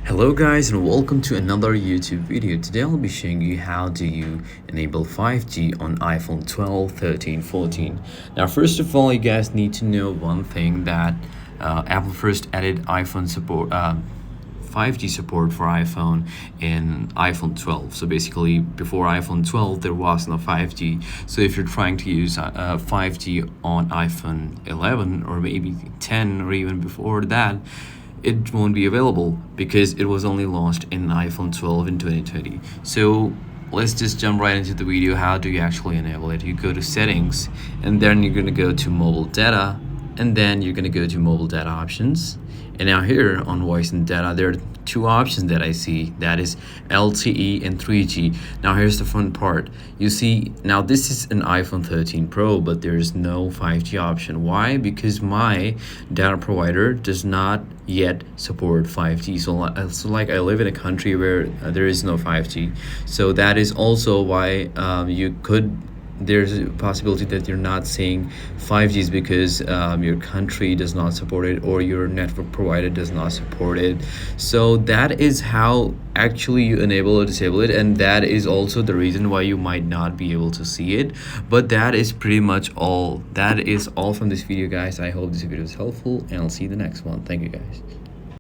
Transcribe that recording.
Hello guys and welcome to another YouTube video. Today I'll be showing you how do you enable 5G on iPhone 12, 13, 14. Now first of all, you guys need to know one thing, that Apple first added iPhone support 5G support for iPhone in iPhone 12. So basically before iPhone 12 there was no 5G. So if you're trying to use 5G on iPhone 11 or maybe 10 or even before that, it won't be available because it was only launched in iPhone 12 in 2020. So let's just jump right into the video. How do you actually enable it? You go to settings and then you're going to go to mobile data, and then you're going to go to mobile data options. And now here on voice and data, there are two options that I see, that is LTE and 3G. Now here's the fun part. You see, now this is an iPhone 13 Pro, but there is no 5G option. Why? Because my data provider does not yet support 5G. So like I live in a country where there is no 5G. So that is also why there's a possibility that you're not seeing 5Gs because your country does not support it or your network provider does not support it. So that is how actually you enable or disable it, and that is also the reason why you might not be able to see it. But that is pretty much all. That is all from this video, guys. I hope this video is helpful, and I'll see you in the next one. Thank you, guys.